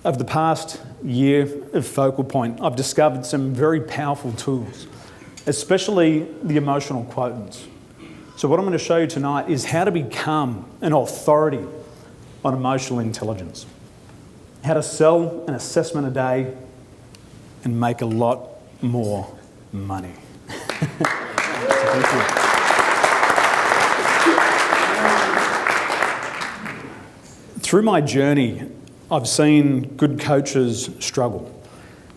Over the past year of FocalPoint, I've discovered some very powerful tools, especially the emotional quotient. So what I'm going to show you tonight is how to become an authority on emotional intelligence. How to sell an assessment a day and make a lot more money. Thank you. Through my journey, I've seen good coaches struggle.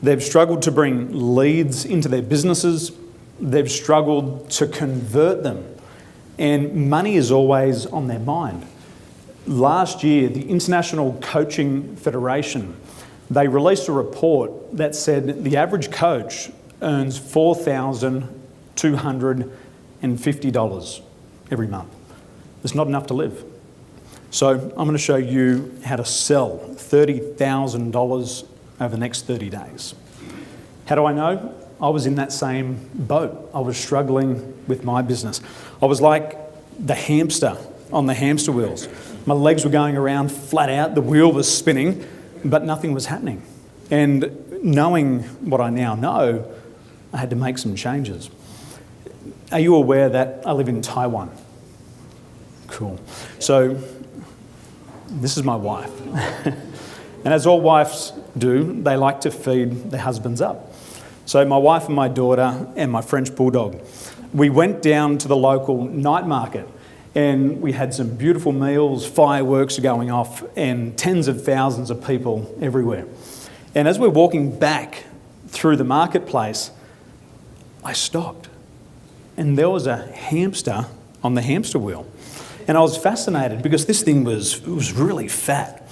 They've struggled to bring leads into their businesses. They've struggled to convert them. And money is always on their mind. Last year, the International Coaching Federation, they released a report that said the average coach earns $4,250 every month. It's not enough to live. So I'm going to show you how to sell $30,000 over the next 30 days. How do I know? I was in that same boat. I was struggling with my business. I was like the hamster on the hamster wheels. My legs were going around flat out, the wheel was spinning, but nothing was happening. And knowing what I now know, I had to make some changes. Are you aware that I live in Taiwan? Cool. So this is my wife. And as all wives do, they like to feed their husbands up. So my wife and my daughter and my French bulldog, we went down to the local night market and we had some beautiful meals, fireworks going off, and tens of thousands of people everywhere. And as we're walking back through the marketplace, I stopped. And there was a hamster on the hamster wheel. And I was fascinated because this thing was really fat.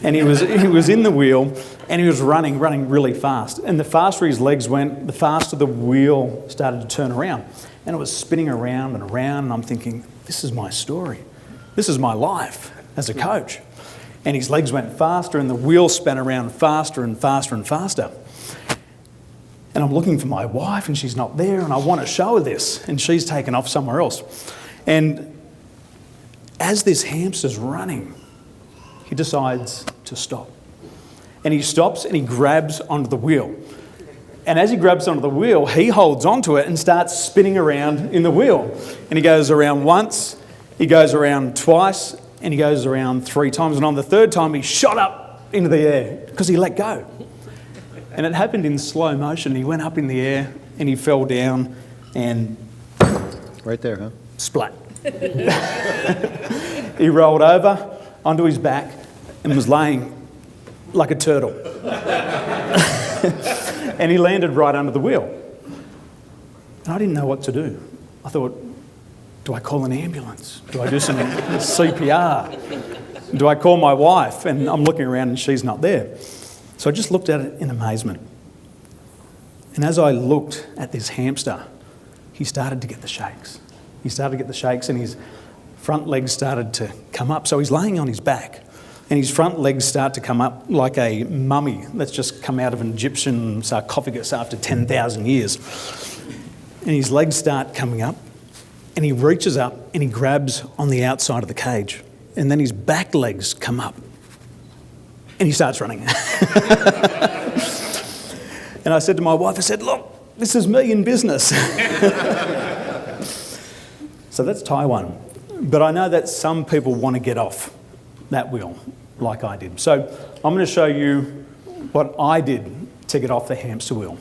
And he was in the wheel and he was running really fast. And the faster his legs went, the faster the wheel started to turn around. And it was spinning around and around, and I'm thinking, this is my story. This is my life as a coach. And his legs went faster and the wheel span around faster and faster and faster. And I'm looking for my wife and she's not there, and I want to show her this, and she's taken off somewhere else. And as this hamster's running, he decides to stop. And he stops and he grabs onto the wheel. And as he grabs onto the wheel, he holds onto it and starts spinning around in the wheel. And he goes around once, he goes around twice, and he goes around 3 times. And on the 3rd time, he shot up into the air because he let go. And it happened in slow motion. He went up in the air and he fell down and... Right there, huh? Splat. He rolled over onto his back and was laying like a turtle. And he landed right under the wheel. And I didn't know what to do. I thought, do I call an ambulance? Do I do some CPR? Do I call my wife? And I'm looking around and she's not there. So I just looked at it in amazement. And as I looked at this hamster, he started to get the shakes. He started to get the shakes and his front legs started to come up. So he's laying on his back and his front legs start to come up like a mummy that's just come out of an Egyptian sarcophagus after 10,000 years. And his legs start coming up and he reaches up and he grabs on the outside of the cage. And then his back legs come up and he starts running. And I said to my wife, I said, look, this is me in business. So that's Taiwan. But I know that some people want to get off that wheel like I did. So I'm going to show you what I did to get off the hamster wheel.